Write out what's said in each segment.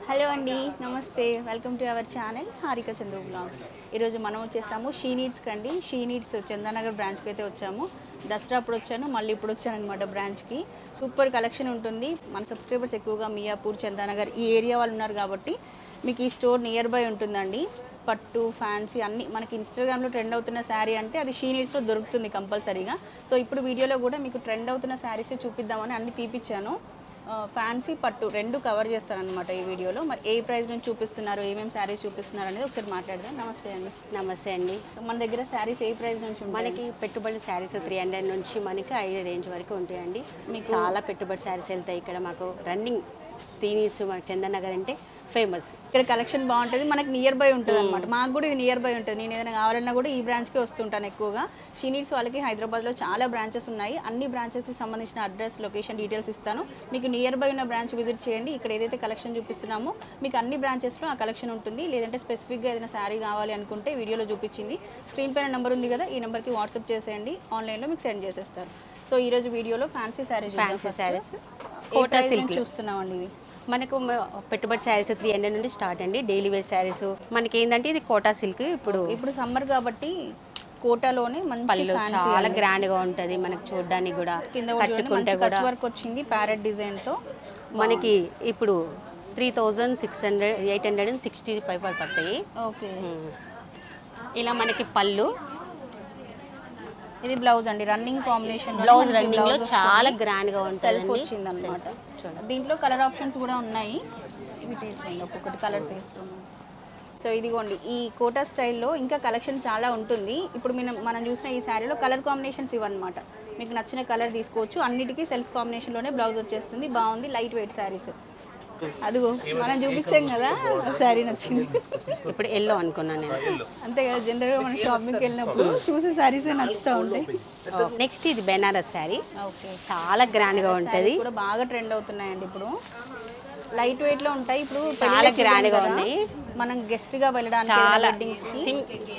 Hello అండి, నమస్తే. Welcome to our channel Harika Chandru vlogs. ఈరోజు మనం వచ్చేసాము షీ నీడ్స్కి అండి. షీ నీడ్స్ చందానగర్ బ్రాంచ్కి అయితే వచ్చాము. దసరా అప్పుడు వచ్చాను, మళ్ళీ ఇప్పుడు వచ్చాను అనమాట బ్రాంచ్కి. సూపర్ కలెక్షన్ ఉంటుంది. మన సబ్స్క్రైబర్స్ ఎక్కువగా మియాపూర్, చందానగర్ ఈ ఏరియా వాళ్ళు ఉన్నారు కాబట్టి మీకు ఈ స్టోర్ నియర్ బై ఉంటుందండి. పట్టు, ఫ్యాన్సీ అన్నీ మనకి ఇన్స్టాగ్రామ్లో ట్రెండ్ అవుతున్న శారీ అంటే అది షీ నీడ్స్లో దొరుకుతుంది కంపల్సరీగా. సో ఇప్పుడు వీడియోలో కూడా మీకు ట్రెండ్ అవుతున్న శారీస్ చూపిద్దామని అన్ని తీపిచ్చాను. ఫ్యాన్సీ, పట్టు రెండు కవర్ చేస్తానన్నమాట ఈ వీడియోలో. మరి ఏ ప్రైస్ నుంచి చూపిస్తున్నారు, ఏమేమి శారీస్ చూపిస్తున్నారు అనేది ఒకసారి మాట్లాడదాం. నమస్తే అండి. నమస్తే అండి. మన దగ్గర శారీస్ ఏ ప్రైస్ నుంచి ఉంటాయి? మనకి పెట్టుబడి శారీస్ 300 నుంచి మనకి 5 రేంజ్ వరకు ఉంటాయండి. మీకు చాలా పెట్టుబడి శారీస్ వెళ్తాయి. ఇక్కడ మాకు రన్నింగ్ టీనీస్ మాకు చందనగర్ అంటే ఫేమస్. ఇక్కడ కలెక్షన్ బాగుంటుంది, మనకి నియర్ బై ఉంటుంది అనమాట. మాకు కూడా ఇది నియర్ బై ఉంటుంది. నేను ఏదైనా కావాలన్నా కూడా ఈ బ్రాంచ్కి వస్తుంటాను ఎక్కువగా. షీ నీడ్స్ వాళ్ళకి హైదరాబాద్లో చాలా బ్రాంచెస్ ఉన్నాయి. అన్ని బ్రాంచెస్కి సంబంధించిన అడ్రస్, లొకేషన్ డీటెయిల్స్ ఇస్తాను. మీకు నియర్ బై ఉన్న బ్రాంచ్ విజిట్ చేయండి. ఇక్కడ ఏదైతే కలెక్షన్ చూపిస్తున్నామో మీకు అన్ని బ్రాంచెస్లో ఆ కలెక్షన్ ఉంటుంది. లేదంటే స్పెసిఫిక్గా ఏదైనా శారీ కావాలి అనుకుంటే వీడియోలో చూపించింది స్క్రీన్ పైన నెంబర్ ఉంది కదా, ఈ నెంబర్కి వాట్సాప్ చేసేయండి. ఆన్లైన్లో మీకు సెండ్ చేసేస్తారు. సో ఈరోజు వీడియోలో ఫ్యాన్సీ శారీస్ కోటా సిల్క్ చూస్తున్నామండి. ఇవి మనకు పెట్టుబడి శారీస్ 300 నుండి స్టార్ట్ అండి. డైలీ వేర్ శారీస్ మనకి ఏంటంటే ఇది కోటా సిల్క్. ఇప్పుడు సమ్మర్ కాబట్టి కోటాలోనే మంచి పళ్ళు చాలా గ్రాండ్ గా ఉంటది. మనకి చూడడానికి కూడా కట్టుకుంటే కూడా వర్క్ వచ్చింది ప్యారెట్ డిజైన్ తో. మనకి ఇప్పుడు 3600 865 పడతాయి. ఓకే, ఇలా మనకి పళ్ళు. ఇది బ్లౌజ్ అండి, రన్నింగ్ కాంబినేషన్. బ్లౌజ్ రన్నింగ్ లో చాలా గ్రాండ్ గా ఉంటుంది. వచ్చింది అనమాట. దీంట్లో కలర్ ఆప్షన్స్ కూడా ఉన్నాయి. ఇవి తీసుకోండి, ఒక్కొక్కటి కలర్స్ వేస్తున్నాం. సో ఇదిగోండి, ఈ కోటా స్టైల్లో ఇంకా కలెక్షన్ చాలా ఉంటుంది. ఇప్పుడు మనం చూసిన ఈ శారీలో కలర్ కాంబినేషన్స్ ఇవన్నమాట. మీకు నచ్చిన కలర్ తీసుకోవచ్చు. అన్నిటికీ సెల్ఫ్ కాంబినేషన్లోనే బ్లౌజ్ వచ్చేస్తుంది. బాగుంది, లైట్ వెయిట్ శారీస్. అదిగో మనం చూపించాం కదా, శారీ నచ్చింది. ఇప్పుడు ఎల్లో అనుకున్నాను నేను. అంతే కదా, జనరల్గా మనం షాపింగ్కి వెళ్ళినప్పుడు చూసే శారీస్ నచ్చుతూ ఉంటాయి. నెక్స్ట్ ఇది బెనారస్ శారీ. ఓకే, చాలా గ్రాండ్ గా ఉంటది. కూడా బాగా ట్రెండ్ అవుతున్నాయండి ఇప్పుడు. లైట్ వెయిట్ లో ఉంటాయి. ఇప్పుడు చాలా గ్రాండ్ గా ఉన్నాయి. మనం గెస్ట్ గా వెళ్ళడానికి చాలా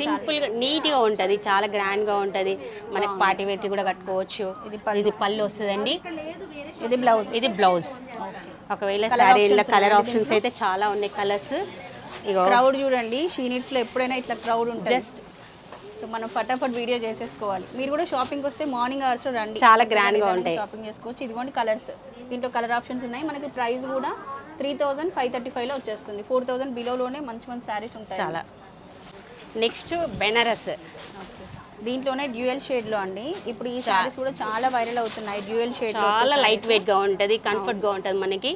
సింపుల్ గా నీట్ గా ఉంటది. చాలా గ్రాండ్ గా ఉంటది. మనకి పార్టీ వేర్ కూడా కట్టుకోవచ్చు. ఇది పళ్ళు వస్తుందండి. ఇది బ్లౌజ్. ఇది బ్లౌజ్. ఒకవేళ శారీలో కలర్ ఆప్షన్స్ అయితే చాలా ఉన్నాయి కలర్స్. క్రౌడ్ చూడండి, షీ నీడ్స్ లో ఎప్పుడైనా ఇట్లా క్రౌడ్ ఉంటుంది. జస్ట్ సో మనం ఫటాఫట్ వీడియో చేసేసుకోవాలి. మీరు కూడా షాపింగ్ వస్తే మార్నింగ్ అవర్స్ లో రండి, చాలా గ్రాండ్ గా ఉంటాయి. షాపింగ్ చేసుకోవచ్చు. ఇదిగోండి కలర్స్, దీంట్లో కలర్ ఆప్షన్స్ ఉన్నాయి. మనకి ప్రైస్ కూడా 3535 లో వచ్చేస్తుంది. 4000 బిలోలోనే మంచి మంచి శారీస్ ఉంటాయి చాలా. నెక్స్ట్ బెనారస్. దీంట్లోనే డ్యూయల్ షేడ్ లో అండి. ఇప్పుడు ఈ శారీస్ కూడా చాలా వైరల్ అవుతున్నాయి. డ్యూయల్ షేడ్ చాలా లైట్ వెయిట్ గా ఉంటది, కంఫర్ట్ గా ఉంటది. మనకి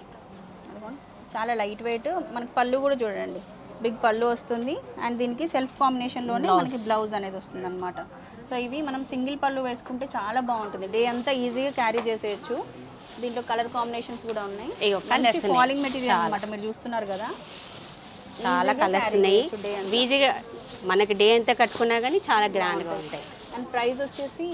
చాలా లైట్ వెయిట్. మనకి పళ్ళు కూడా చూడండి, బిగ్ పళ్ళు వస్తుంది. అండ్ దీనికి సెల్ఫ్ కాంబినేషన్లోనే మనకి బ్లౌజ్ అనేది వస్తుంది అనమాట. సో ఇవి మనం సింగిల్ పళ్ళు వేసుకుంటే చాలా బాగుంటుంది. డే అంతా ఈజీగా క్యారీ చేసేయచ్చు. దీంట్లో కలర్ కాంబినేషన్స్ కూడా ఉన్నాయి. ఫాలింగ్ మెటీరియల్ అనమాట, మీరు చూస్తున్నారు కదా. చాలా కలర్స్ ఉన్నాయి. ఈజీగా మనకి డే అంతా కట్టుకున్నా కానీ చాలా గ్రాండ్ గా ఉంటాయి. అండ్ ప్రైస్ వచ్చేసి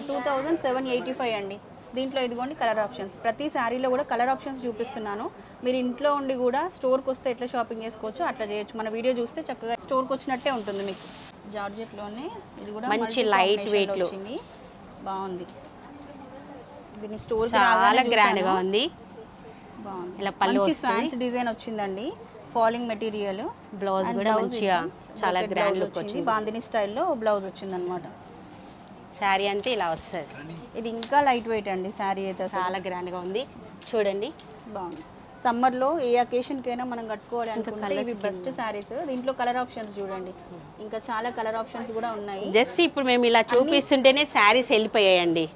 2785 అండి. దీంట్లో ఇదిగోండి కలర్ ఆప్షన్స్. ప్రతి శారీలో కూడా కలర్ ఆప్షన్స్ చూపిస్తున్నాను. మీరు ఇంట్లో ఉండి కూడా స్టోర్కి వస్తే ఎట్లా షాపింగ్ చేసుకోవచ్చు అట్లా చేయొచ్చు. మన వీడియో చూస్తే చక్కగా స్టోర్కి వచ్చినట్టే ఉంటుంది మీకు. జార్జెట్లోనే ఇది కూడా మంచి లైట్ వెయిట్ లో బాగుంది. దీని స్టోర్ చాలా గ్రాండ్ గా ఉంది. బాగుంది. ఇలా పళ్ళు ఫ్యాన్స్ డిజైన్ వచ్చిందండి. Falling material. బ్లౌజ్ కూడా మంచిగా చాలా గ్రాండ్ లుక్ వచ్చింది. బాందిని స్టైల్లో బ్లౌజ్ వచ్చింది అనమాట. శారీ అంతే ఇలా వస్తుంది. ఇది ఇంకా లైట్ వెయిట్ అండి. శారీ అయితే చాలా గ్రాండ్ గా ఉంది. చూడండి, బాగుంది. సమ్మర్లో ఏ అకేషన్కైనా మనం కట్టుకోవాలి అనుకుంటే ఇవి బెస్ట్ శారీస్. దీంట్లో కలర్ ఆప్షన్స్ చూడండి, ఇంకా చాలా కలర్ ఆప్షన్స్ కూడా ఉన్నాయి. జస్ట్ ఇప్పుడు మేము ఇలా చూపిస్తుంటేనే శారీస్ వెళ్ళిపోయాయండి.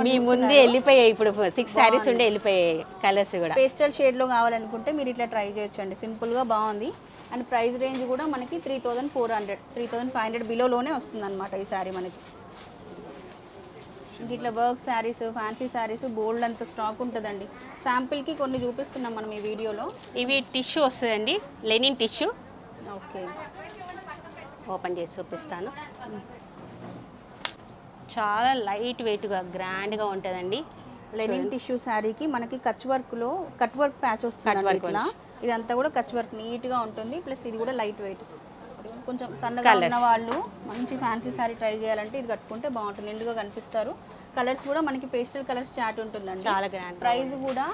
మీ ముందే వెళ్ళిపోయాయి. ఇప్పుడు 6 శారీస్ ఉండే వెళ్ళిపోయాయి. కలర్స్ కూడా పేస్టల్ షేడ్ లో కావాలనుకుంటే మీరు ఇట్లా ట్రై చేయొచ్చండి. సింపుల్ గా బాగుంది. అండ్ ప్రైస్ రేంజ్ కూడా మనకి 3400 3500 బిలోలోనే వస్తుంది అనమాట ఈ శారీ మనకి. ఇట్లా వర్క్ శారీస్, ఫ్యాన్సీ శారీస్ బోల్డ్ అంత స్టాక్ ఉంటుందండి. శాంపిల్కి కొన్ని చూపిస్తున్నాం మనం ఈ వీడియోలో. ఇవి టిష్యూ వస్తుందండి, లెనిన్ టిష్యూ. ఓకే, ఓపెన్ చేసి చూపిస్తాను. చాలా లైట్ వెయిట్గా గ్రాండ్గా ఉంటుందండి. లెనిన్ టిష్యూ శారీకి మనకి కట్ వర్క్ ప్యాచ్ వస్తుంది. ఇదంతా కూడా కచ్ వర్క్ నీట్గా ఉంటుంది. ప్లస్ ఇది కూడా లైట్ వెయిట్. కొంచెం సన్నగా ఉన్న వాళ్ళు మంచి ఫ్యాన్సీ శారీ ట్రై చేయాలంటే ఇది కట్టుకుంటే బాగుంటుంది. నిండుగా కనిపిస్తారు. కలర్స్ కూడా మనకి పేస్టల్ కలర్స్ చాట్ ఉంటుందండి. చాలా గ్రాండ్. ప్రైస్ కూడా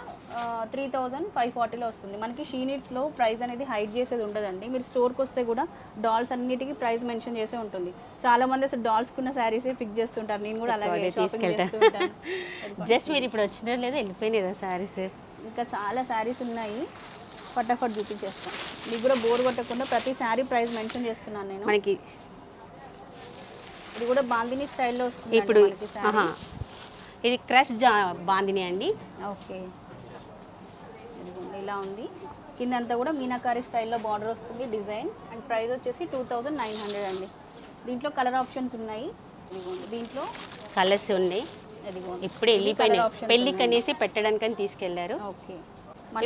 3540లో వస్తుంది. మనకి షీనిడ్స్లో ప్రైస్ అనేది హైడ్ చేసేది ఉండదండి. మీరు స్టోర్కి వస్తే కూడా డాల్స్ అన్నిటికీ ప్రైస్ మెన్షన్ చేసే ఉంటుంది. చాలా మంది అసలు డాల్స్కున్న శారీసే పిక్ చేస్తుంటారు. నేను కూడా అలాగే షాపింగ్ చేస్తూ ఉంటాను. జస్ట్ మీరు ఇప్పుడు వచ్చిన లేదా వెళ్ళిపోయింది కదా శారీస్. ఇంకా చాలా శారీస్ ఉన్నాయి, ఫటాఫట్ చూపించేస్తాం. మీకు కూడా బోర్ కొట్టకుండా ప్రతి శారీ ప్రైస్ మెన్షన్ చేస్తున్నాను నేను. మనకి ఇది కూడా బాందిని స్టైల్లో వస్తుంది ఇప్పుడు ఇది క్రష్ బాందిని అండి. ఓకే, ఇలా ఉంది. కిందంతా కూడా మీనాకారి స్టైల్లో బార్డర్ వస్తుంది డిజైన్. అండ్ ప్రైస్ వచ్చేసి 2900 అండి. దీంట్లో కలర్ ఆప్షన్స్ ఉన్నాయి. దీంట్లో కలర్స్ ఉన్నాయి. ఇప్పుడు వెళ్ళిపోయినాయి, పెళ్ళికి అనేసి పెట్టడానికని తీసుకెళ్లారు. ఓకే,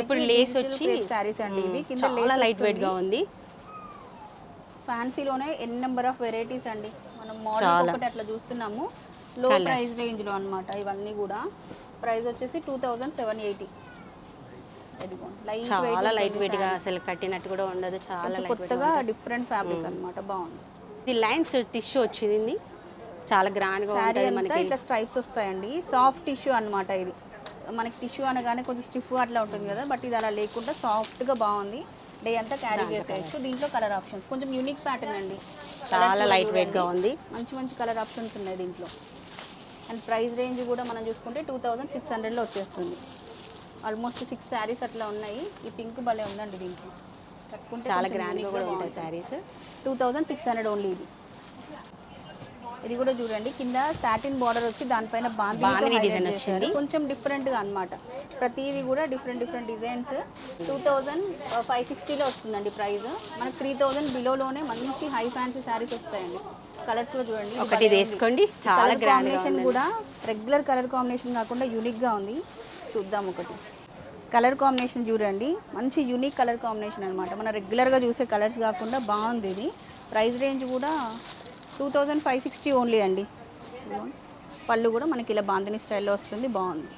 ఇప్పుడు లేస్ వచ్చి శారీస్ అండి ఇవి. కింద చాలా లైట్ వెయిట్ గా ఉంది. ఫ్యాన్సీలోనే ఎన్ నెంబర్ ఆఫ్ వెరైటీస్ అండి. మనం మోడల్ ఒకటి అట్లా చూస్తున్నాము, లో ప్రైస్ రేంజ్లో అన్నమాట. ఇవన్నీ కూడా ప్రైస్ వచ్చేసి 2780. చాలా లైట్ వెయిట్ గా, అసలు కట్టినట్టు కూడా ఉండదు. చాలా కొత్తగా డిఫరెంట్ ఫ్యాబ్రిక్ అన్నమాట, బాగుంది. ఇది లైన్స్ టిష్యూ వచ్చింది, చాలా గ్రాండ్ గా ఉంటుంది. మనకి ఇట్లా స్ట్రైప్స్ వస్తాయండి. సాఫ్ట్ టిష్యూ అన్నమాట. ఇది మనకి టిష్యూ అనగానే కొంచెం స్టిఫ్ అట్లా ఉంటుంది కదా, బట్ ఇది అలా లేకుండా సాఫ్ట్గా బాగుంది. డే అంతా క్యారీ చేసేయచ్చు. దీంట్లో కలర్ ఆప్షన్స్ కొంచెం యూనిక్ ప్యాటర్న్ అండి, చాలా లైట్ వెయిట్ గా ఉంది. మంచి మంచి కలర్ ఆప్షన్స్ ఉన్నాయి దీంట్లో. అండ్ ప్రైస్ రేంజ్ కూడా మనం చూసుకుంటే 2600లో వచ్చేస్తుంది. ఆల్మోస్ట్ 6 శారీస్ అట్లా ఉన్నాయి. ఈ పింక్ భలే ఉందండి, దీంట్లో కట్టుకుంటే చాలా గ్రాండ్గా కూడా ఉంటాయి శారీస్. 2600 ఓన్లీ. ఇది కూడా చూడండి, కింద సాటిన్ బార్డర్ వచ్చి దానిపైన బాందిని డిజైన్ వచ్చింది. కొంచెం డిఫరెంట్గా అన్నమాట. ప్రతిదీ కూడా డిఫరెంట్ డిజైన్స్. 2560లో వస్తుందండి ప్రైస్. మనకి 3000 బిలోలోనే మంచి హై ఫ్యాన్సీ శారీస్ వస్తాయండి. కలర్స్ కూడా చూడండి, ఒకటి వేసుకోండి. చాలా కాంబినేషన్ కూడా రెగ్యులర్ కలర్ కాంబినేషన్ కాకుండా యూనిక్గా ఉంది. చూద్దాం ఒకటి. కలర్ కాంబినేషన్ చూడండి, మంచి యూనిక్ కలర్ కాంబినేషన్ అనమాట. మన రెగ్యులర్గా చూసే కలర్స్ కాకుండా బాగుంది ఇది. ప్రైస్ రేంజ్ కూడా 2560 ఓన్లీ అండి. పళ్ళు కూడా మనకి ఇలా బాందిని స్టైల్లో వస్తుంది, బాగుంది.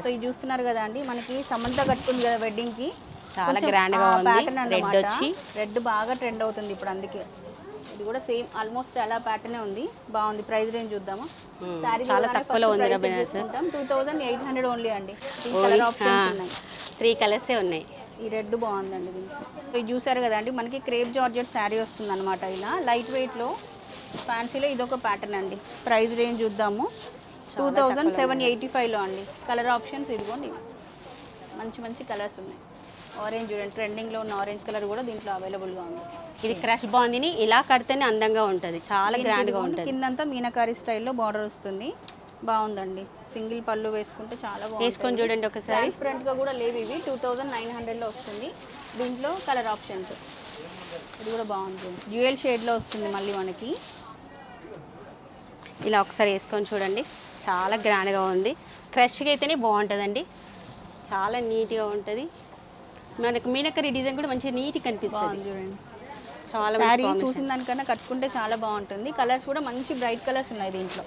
సో ఇది చూస్తున్నారు కదా అండి, మనకి సమంత కట్టుకుంది కదా వెడ్డింగ్కి, చాలా గ్రాండ్గా ఉంది. ప్యాటర్న్ అన్నమాట. రెడ్ బాగా ట్రెండ్ అవుతుంది ఇప్పుడు, అందుకే. ఇది కూడా సేమ్ ఆల్మోస్ట్ అలా ప్యాటర్నే ఉంది, బాగుంది. ప్రైస్ రేంజ్ చూద్దామా. సారీ చాలా తక్కువలో ఉంది. 2800 ఓన్లీ అండి. కలర్ ఆప్షన్స్ ఉన్నాయి, 3 కలర్సే ఉన్నాయి. ఈ రెడ్ బాగుందండి దీనికి. ఇది చూసారు కదండి, మనకి క్రేప్ జార్జెట్ శారీ వస్తుంది అనమాట. ఇలా లైట్ వెయిట్లో ఫ్యాన్సీలో ఇదొక ప్యాటర్న్ అండి. ప్రైస్ రేంజ్ చూద్దాము. 2785లో అండి. కలర్ ఆప్షన్స్ ఇదిగోండి, మంచి మంచి కలర్స్ ఉన్నాయి. ఆరెంజ్ చూడండి, ట్రెండింగ్లో ఉన్న ఆరెంజ్ కలర్ కూడా దీంట్లో అవైలబుల్గా ఉంది. ఇది క్రష్ బాందిని, ఇలా కడితేనే అందంగా ఉంటుంది, చాలా గ్రాండ్గా ఉంటుంది. కిందంతా మీనాకారి స్టైల్లో బార్డర్ వస్తుంది, బాగుందండి. సింగిల్ పళ్ళు వేసుకుంటే చాలా బాగుంది. వేసుకొని చూడండి ఒకసారి. ట్రాన్స్పరెంట్గా కూడా లేవు ఇవి. 2900లో వస్తుంది. దీంట్లో కలర్ ఆప్షన్స్ ఇది కూడా బాగుంది. డ్యూయల్ షేడ్లో వస్తుంది మళ్ళీ మనకి. ఇలా ఒకసారి వేసుకొని చూడండి, చాలా గ్రాండ్గా ఉంది. క్రష్గా అయితేనే బాగుంటుందండి, చాలా నీట్గా ఉంటుంది. మనకు మీనకరీ డిజైన్ కూడా మంచిగా నీట్గా కనిపిస్తుంది. చూడండి, చాలా శారీ చూసిన దానికన్నా కట్టుకుంటే చాలా బాగుంటుంది. కలర్స్ కూడా మంచి బ్రైట్ కలర్స్ ఉన్నాయి దీంట్లో.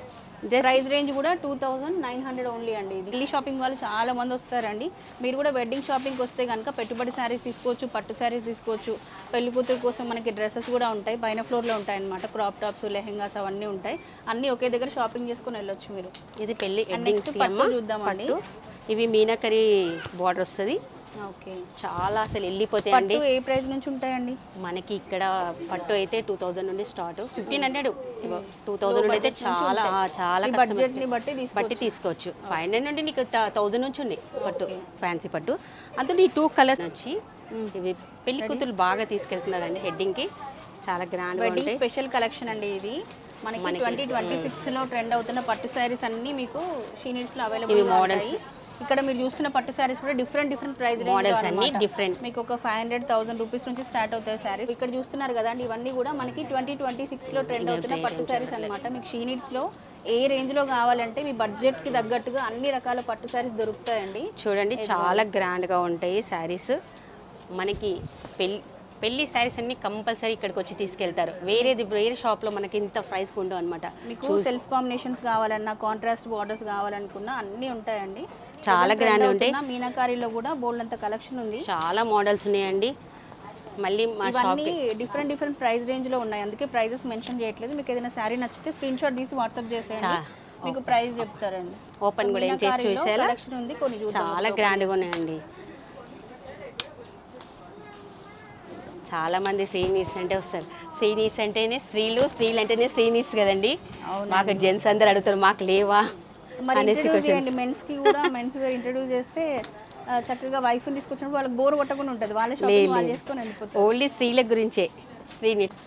ప్రైస్ రేంజ్ కూడా 2900 ఓన్లీ అండి. ఇది ఢిల్లీ షాపింగ్ వాళ్ళు చాలా మంది వస్తారండి. మీరు కూడా వెడ్డింగ్ షాపింగ్కి వస్తే కనుక పెట్టుబడి శారీస్ తీసుకోవచ్చు, పట్టు శారీస్ తీసుకోవచ్చు. పెళ్లి కూతురు కోసం మనకి డ్రెస్సెస్ కూడా ఉంటాయి, పైన ఫ్లోర్లో ఉంటాయి అన్నమాట. క్రాప్ టాప్స్, లెహెంగాస్ అవన్నీ ఉంటాయి. అన్నీ ఒకే దగ్గర షాపింగ్ చేసుకొని వెళ్ళొచ్చు మీరు. ఇది పెళ్లి పట్టు చూద్దామండి. ఇవి మీనకరీ బార్డర్ వస్తుంది. ఓకే, చాలా అసలు వెళ్ళిపోతాయండి. ఏ ప్రైస్ నుంచి ఉంటాయండి మనకి ఇక్కడ? పట్టు అయితే 2000 నుండి స్టార్ట్, 1500, 2000 నుండి అయితే చాలా చాలా బడ్జెట్ని బట్టి తీసుకోవచ్చు. 500 నుండి నీకు 1000 నుంచి ఉంది పట్టు, ఫ్యాన్సీ పట్టు. అందులో ఈ 2 కలర్స్ వచ్చి ఇవి పెళ్లి కూతురు బాగా తీసుకెళ్తున్నారండి హెడ్డింగ్కి, చాలా గ్రాండ్ వెడ్డింగ్ స్పెషల్ కలెక్షన్ అండి ఇది. మనకి 2026లో ట్రెండ్ అవుతున్న పట్టు శారీస్ అన్నీ మీకు షీనిడ్స్లో అవైలబుల్ మోడల్స్. ఇక్కడ మీరు చూస్తున్న పట్టు శారీస్ కూడా డిఫరెంట్ ప్రైస్ మోడల్స్ అన్ని డిఫరెంట్. మీకు ఒక 500,000 రూపీస్ నుంచి స్టార్ట్ అవుతాయి శారీస్. ఇక్కడ చూస్తున్నారు కదా అండి, ఇవన్నీ కూడా మనకి 2026లో ట్రెండ్ అవుతున్న పట్టు శారీస్ అనమాట. మీకు షీనిడ్స్లో ఏ రేంజ్లో కావాలంటే మీ బడ్జెట్కి తగ్గట్టుగా అన్ని రకాల పట్టు శారీస్ దొరుకుతాయండి. చూడండి, చాలా గ్రాండ్గా ఉంటాయి శారీస్. మనకి పెళ్లి శారీస్ అన్ని కంపల్సరీ ఇక్కడికి వచ్చి తీసుకెళ్తారు. వేరే షాప్లో మనకి ఇంత ప్రైస్ ఉండవు అనమాట. మీకు సెల్ఫ్ కాంబినేషన్స్ కావాలన్నా, కాంట్రాస్ట్ బార్డర్స్ కావాలనుకున్నా అన్నీ ఉంటాయండి. చాలా గ్రాండ్ ఉంటాయి. మీనాకారీలో కూడా బోల్డ్ అంత కలెక్షన్ ఉంది, చాలా మోడల్స్ ఉన్నాయండి. మళ్ళీ మా ఇవన్నీ డిఫరెంట్ ప్రైస్ రేంజ్లో ఉన్నాయి, అందుకే ప్రైజెస్ మెన్షన్ చేయట్లేదు. మీకు ఏదైనా శారీ నచ్చితే స్క్రీన్ షాట్ తీసి వాట్సాప్ చేసేయండి, మీకు ప్రైస్ చెప్తారండి. ఓపెన్ కూడా ఏం చేసి చూసేలా కలెక్షన్ ఉంది, కొన్ని చూద్దాం. చాలా గ్రాండ్గా ఉన్నాయండి. చాలా మంది శ్రీనీడ్స్ అంటే వస్తారు. శ్రీనీడ్స్ అంటేనే స్త్రీలు, స్త్రీలు అంటేనే శ్రీనీడ్స్ కదండి. మాకు జెంట్స్ అందరు అడుగుతారు మాకు లేవా మరి ఇంట్రడ్యూస్ చేయండి మెన్స్కి కూడా. మెన్స్ వేర్ ఇంట్రడ్యూస్ చేస్తే చక్కగా వైఫ్ని తీసుకొచ్చినప్పుడు వాళ్ళకి బోర్ కొట్టకుండా ఉంటుంది, వాళ్ళ షాపింగ్ వాళ్ళు చేసుకొని వెళ్ళిపోతారు. ఓన్లీ స్త్రీల గురించే శ్రీనీడ్స్.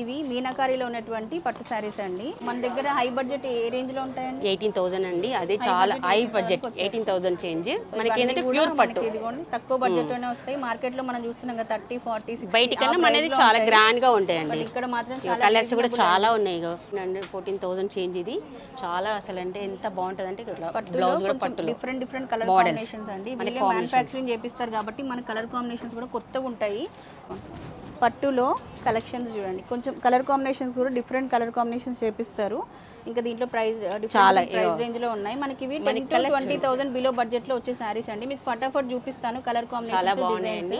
ఇవి మీనాకారీలో ఉన్నటువంటి పట్టు శారీస్ అండి. మన దగ్గర హై బడ్జెట్ ఏ రేంజ్ లో ఉంటాయండి? 18,000 అండి. అది చాలా హై బడ్జెట్, 18,000 చేంజ్. మనకి ఏంటంటే ప్యూర్ పట్టు ఇదిగోండి తక్కువ బడ్జెట్ లోనే వస్తాయి. మార్కెట్ లో మనం చూస్తున్నాం కదా 30, 40, 60. బయటికన్నా మనది చాలా గ్రాండ్ గా ఉంటాయండి. ఇక్కడ మాత్రం కలర్స్ కూడా చాలా ఉన్నాయి. 14,000 చేంజ్. ఇది చాలా అసలు అంటే ఎంత బాగుంటుంది అంటే బ్లౌజ్ కూడా పట్టు డిఫరెంట్ కలర్ కాంబినేషన్స్ అండి. వీళ్ళే మ్యానుఫ్యాక్చరింగ్ చేపిస్తారు కాబట్టి మన కలర్ కాంబినేషన్స్ కూడా కొత్తగా ఉంటాయి. పట్టులో కలెక్షన్స్ చూడండి, కొంచెం కలర్ కాంబినేషన్స్ కూడా డిఫరెంట్ కలర్ కాంబినేషన్స్ చేపిస్తారు. ఇంకా దీంట్లో ప్రైస్ చాలా ప్రైస్ రేంజ్ లో ఉన్నాయి. మనకి ఇవి 20,000 బిలో బడ్జెట్ లో వచ్చే శారీస్ అండి. మీకు ఫటాఫట్ చూపిస్తాను కలర్ కాంబినేషన్. చాలా బాగున్నాయండి.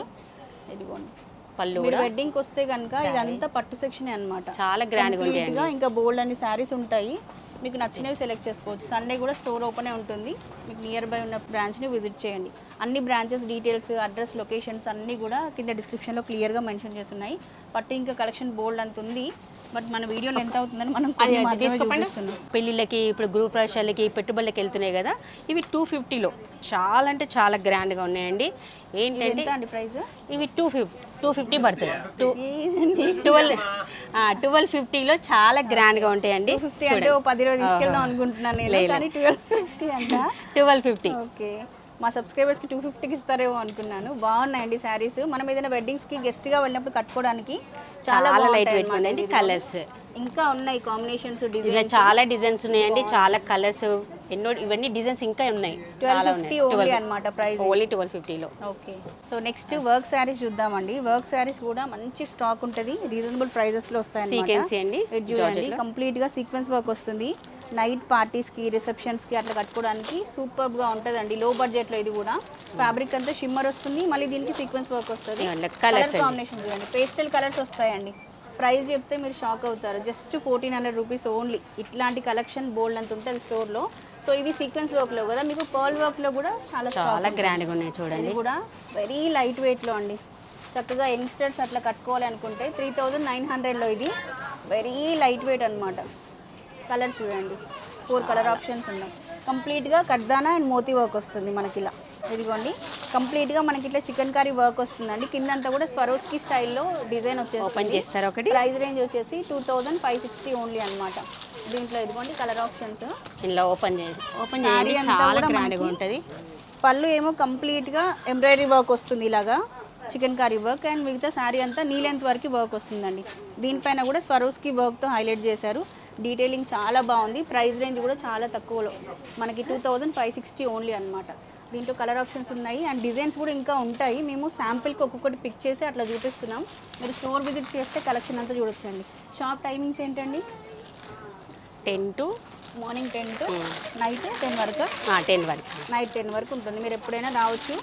ఇదిగోండి పళ్ళు కూడా వెడ్డింగ్ కి వస్తే కనుక ఇదంతా పట్టు సెక్షన్ అన్నమాట. చాలా గ్రాండ్ గా ఉంటాయి. ఇంకా బోల్డ్ అన్ని శారీస్ ఉంటాయి, మీకు నచ్చినవి సెలెక్ట్ చేసుకోవచ్చు. సండే కూడా స్టోర్ ఓపెనే ఉంటుంది. మీకు నియర్ బై ఉన్న బ్రాంచ్ని విజిట్ చేయండి. అన్ని బ్రాంచెస్ డీటెయిల్స్, అడ్రస్, లొకేషన్స్ అన్నీ కూడా కింద డిస్క్రిప్షన్లో క్లియర్గా మెన్షన్ చేస్తున్నాయి. పట్టు ఇంకా కలెక్షన్ బోల్డ్ అంత ఉంది, బట్ మన వీడియోలో ఎంత అవుతుందని మనం చూపిస్తున్నాం. పెళ్ళిళ్ళకి, ఇప్పుడు గ్రూప్ ప్రవేశాలకి, పెట్టుబడులకి వెళ్తున్నాయి కదా, ఇవి 250లో చాలా అంటే చాలా గ్రాండ్గా ఉన్నాయండి. ఏంటంటే అండి ప్రైస్ ఇవి 250 పడుతుంది. 1250లో చాలా గ్రాండ్గా ఉంటాయండి. 250 అంటే 10 రోజులు తీసుకెళ్దాం అనుకుంటున్నాను నేను, కానీ 1250 అంట. 1250. ఓకే, మా సబ్స్క్రైబర్స్కి 250కి ఇస్తారేమో అనుకున్నాను. బాగున్నాయండి శారీస్. మనం ఏదైనా వెడ్డింగ్స్కి గెస్ట్గా వెళ్ళినప్పుడు కట్టుకోవడానికి చాలా లైట్ వెయిట్ ఉన్నాయండి. కలర్స్ ఇంకా ఉన్నాయి, కాంబినేషన్స్, డిజైన్స్ చాలా డిజైన్స్ ఉన్నాయండి, చాలా కలర్స్ ఎన్నో. ఇవన్నీ డిజైన్స్ ఇంకా ఉన్నాయి, చాలా ఉన్నాయి. ఓన్లీ అన్నమాట ప్రైస్, ఓన్లీ 1250లో. Okay, so next work saris చూద్దామండి. వర్క్ శారీస్ కూడా మంచి స్టాక్ ఉంటుంది, రీజనబుల్ ప్రైజెస్ లో వస్తాయి. సీక్వెన్స్ అండి, చూడండి కంప్లీట్ గా సీక్వెన్స్ వర్క్ వస్తుంది. నైట్ పార్టీస్కి, రిసెప్షన్స్కి అట్లా కట్టుకోవడానికి సూపర్గా ఉంటుందండి. లో బడ్జెట్లో ఇది కూడా. ఫ్యాబ్రిక్ అంతా షిమ్మర్ వస్తుంది, మళ్ళీ దీనికి సీక్వెన్స్ వర్క్ వస్తుంది. కలర్ కాంబినేషన్ చూడండి, పేస్టల్ కలర్స్ వస్తాయండి. ప్రైస్ చెప్తే మీరు షాక్ అవుతారు, జస్ట్ 1400 రూపీస్ ఓన్లీ. ఇట్లాంటి కలెక్షన్ బోల్డ్ అంత ఉంటుంది స్టోర్లో. సో ఇవి సీక్వెన్స్ వర్క్లో కదా, మీకు పర్ల్ వర్క్లో కూడా చాలా గ్రాండ్గా ఉన్నాయి చూడండి. ఇది కూడా వెరీ లైట్ వెయిట్లో అండి. చక్కగా యంగ్స్టర్స్ అట్లా కట్టుకోవాలి అనుకుంటే 3900లో ఇది వెరీ లైట్ వెయిట్ అనమాట. కలర్ చూడండి, 4 కలర్ ఆప్షన్స్ ఉన్నాయి. కంప్లీట్గా కడ్దానా అండ్ మోతీ వర్క్ వస్తుంది మనకి ఇలా. ఇదిగోండి కంప్లీట్గా మనకి ఇట్లా చికెన్ కర్రీ వర్క్ వస్తుందండి. కిందంతా కూడా స్వరోస్కి స్టైల్లో డిజైన్ వచ్చేసి ఓపెన్ చేస్తారు. ఒకటి ప్రైస్ రేంజ్ వచ్చేసి 2560 ఓన్లీ అనమాట. దీంట్లో ఇదిగోండి కలర్ ఆప్షన్స్. ఇలా ఓపెన్ చేయండి, చాలా గ్రాండ్గా ఉంటుంది. పళ్ళు ఏమో కంప్లీట్గా ఎంబ్రాయిడరీ వర్క్ వస్తుంది ఇలాగా, చికెన్ కర్రీ వర్క్. అండ్ మిగతా శారీ అంతా నీ లెంత్ వరకు వర్క్ వస్తుందండి. దీనిపైన కూడా స్వరోస్కి వర్క్తో హైలైట్ చేశారు. డీటెయిలింగ్ చాలా బాగుంది. ప్రైస్ రేంజ్ కూడా చాలా తక్కువలో, మనకి 2560 ఓన్లీ అనమాట. దీంట్లో కలర్ ఆప్షన్స్ ఉన్నాయి అండ్ డిజైన్స్ కూడా ఇంకా ఉంటాయి. మేము శాంపిల్కి ఒక్కొక్కటి పిక్ చేసి అట్లా చూపిస్తున్నాం. మీరు స్టోర్ విజిట్ చేస్తే కలెక్షన్ అంతా చూడొచ్చండి. షాప్ టైమింగ్స్ ఏంటండి? 10 to మార్నింగ్ 10 to నైట్ 10 వరకు. 10 వరకు, నైట్ 10 వరకు ఉంటుంది. మీరు ఎప్పుడైనా రావచ్చు.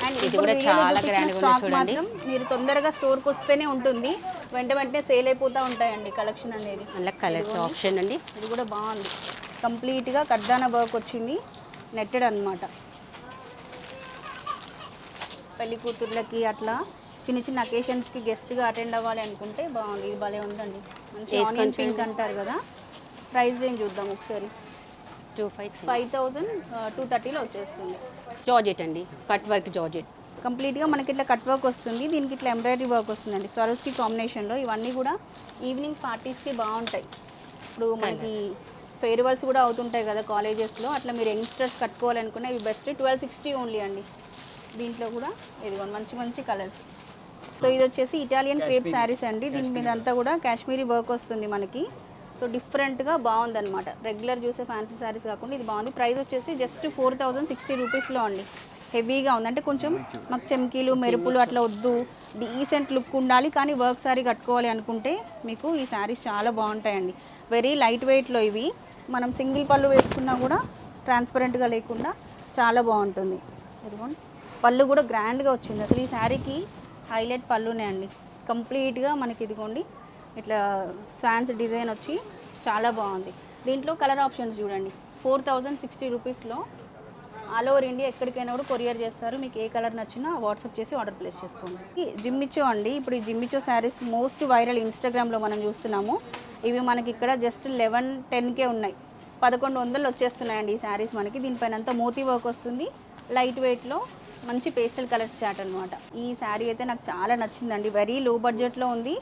అండ్ ఇది కూడా చాలా గ్రాండ్గా స్టాక్ మాత్రం మీరు తొందరగా స్టోర్కి వస్తేనే ఉంటుంది, వెంటనే సేల్ అయిపోతూ ఉంటాయండి కలెక్షన్ అనేది. అలా కలర్స్ ఆప్షన్ అండి. ఇది కూడా బాగుంది, కంప్లీట్గా కడ్దానా వర్క్ వచ్చింది, నెట్టెడ్ అనమాట. పెళ్లి కూతుర్లకి అట్లా చిన్న చిన్న అకేషన్స్కి గెస్ట్గా అటెండ్ అవ్వాలి అనుకుంటే బాగుంది. ఇది భలే ఉందండి, మంచి ఆనియన్ పింక్ అంటారు కదా. ప్రైస్ రేంజ్ చూద్దాం ఒకసారి. 5230లో వచ్చేస్తుంది. జార్జెట్ అండి, కట్ వర్క్ జార్జెట్. కంప్లీట్గా మనకి ఇట్లా కట్ వర్క్ వస్తుంది, దీనికి ఇట్లా ఎంబ్రాయిడరీ వర్క్ వస్తుందండి స్వరోస్కి కాంబినేషన్లో. ఇవన్నీ కూడా ఈవినింగ్ పార్టీస్కి బాగుంటాయి. ఇప్పుడు మనకి ఫేర్వెల్స్ కూడా అవుతుంటాయి కదా కాలేజెస్లో, అట్లా మీరు యంగ్స్టర్స్ కట్టుకోవాలనుకున్న ఇవి బెస్ట్. 1260 ఓన్లీ అండి. దీంట్లో కూడా ఇదిగో మంచి మంచి కలర్స్. సో ఇది వచ్చేసి ఇటాలియన్ క్రేప్ శారీస్ అండి. దీని మీద అంతా కూడా కాశ్మీరీ వర్క్ వస్తుంది మనకి. సో డిఫరెంట్గా బాగుందన్నమాట. రెగ్యులర్ చూసే ఫ్యాన్సీ శారీస్ కాకుండా ఇది బాగుంది. ప్రైస్ వచ్చేసి జస్ట్ 4060 రూపీస్లో అండి. హెవీగా ఉంది, అంటే కొంచెం మాకు చెమ్కీలు మెరుపులు అట్లా వద్దు, డీసెంట్ లుక్ ఉండాలి, కానీ వర్క్ శారీ కట్టుకోవాలి అనుకుంటే మీకు ఈ శారీస్ చాలా బాగుంటాయండి. వెరీ లైట్ వెయిట్లో ఇవి. మనం సింగిల్ పళ్ళు వేసుకున్నా కూడా ట్రాన్స్పరెంట్గా లేకుండా చాలా బాగుంటుంది. ఇదిగోండి పళ్ళు కూడా గ్రాండ్గా వచ్చింది. అసలు ఈ శారీకి హైలైట్ పళ్ళునే అండి. కంప్లీట్గా మనకి ఇదిగోండి ఇట్లా స్వాన్స్ డిజైన్ వచ్చి చాలా బాగుంది. దీంట్లో కలర్ ఆప్షన్స్ చూడండి. 4060 రూపీస్లో ఆల్ ఓవర్ ఇండియా ఎక్కడికైనా కూడా కొరియర్ చేస్తారు. మీకు ఏ కలర్ నచ్చినా వాట్సాప్ చేసి ఆర్డర్ ప్లేస్ చేసుకోండి. ఈ జిమ్మిచో అండి. ఇప్పుడు ఈ జిమ్మిచో శారీస్ మోస్ట్ వైరల్ ఇన్స్టాగ్రామ్లో మనం చూస్తున్నాము. ఇవి మనకి ఇక్కడ జస్ట్ 1110కే ఉన్నాయి. 1100 వచ్చేస్తున్నాయండి ఈ శారీస్ మనకి. దీనిపైన అంతా మోతీ వర్క్ వస్తుంది. లైట్ వెయిట్లో మంచి పేస్టల్ కలర్స్ చాట్ అనమాట. ఈ శారీ అయితే నాకు చాలా నచ్చిందండి. వెరీ లో బడ్జెట్లో ఉంది.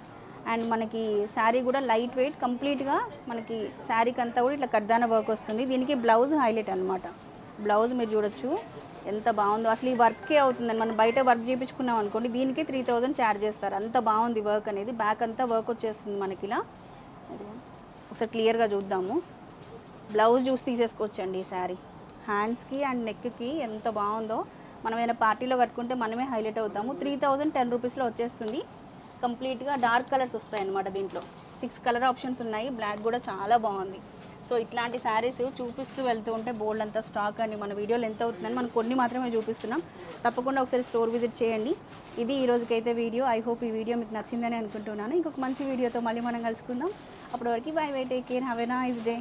అండ్ మనకి శారీ కూడా లైట్ వెయిట్, కంప్లీట్గా మనకి శారీకి అంతా కూడా ఇట్లా కడ్దాన వర్క్ వస్తుంది. దీనికి బ్లౌజ్ హైలైట్ అనమాట. బ్లౌజ్ మీరు చూడొచ్చు ఎంత బాగుందో. అసలు ఈ వర్కే అవుతుందండి. మనం బయట వర్క్ చేయించుకున్నాం అనుకోండి, దీనికి 3000 ఛార్జ్ చేస్తారు. అంత బాగుంది వర్క్ అనేది. బ్యాక్ అంతా వర్క్ వచ్చేస్తుంది మనకి ఇలా. ఒకసారి క్లియర్గా చూద్దాము. బ్లౌజ్ చూసి తీసేసుకోవచ్చండి ఈ శారీ. హ్యాండ్స్కి అండ్ నెక్కి ఎంత బాగుందో. మనం ఏదైనా పార్టీలో కట్టుకుంటే మనమే హైలైట్ అవుతాము. 3010 రూపీస్లో వచ్చేస్తుంది. కంప్లీట్గా డార్క్ కలర్స్ వస్తాయి అన్నమాట. దీంట్లో 6 కలర్ ఆప్షన్స్ ఉన్నాయి. బ్లాక్ కూడా చాలా బాగుంది. సో ఇట్లాంటి శారీస్ చూపిస్తూ వెళ్తూ ఉంటే బోల్డ్ అంతా స్టాక్ అండి. మన వీడియోలు ఎంత అవుతుందని మనం కొన్ని మాత్రమే చూపిస్తున్నాం. తప్పకుండా ఒకసారి స్టోర్ విజిట్ చేయండి. ఇది ఈ రోజుకైతే వీడియో. ఐ హోప్ ఈ వీడియో మీకు నచ్చిందని అనుకుంటున్నాను. ఇంకొక మంచి వీడియోతో మళ్ళీ మనం కలుసుకుందాం. అప్పటి వరకు by by, take care, have a nice day.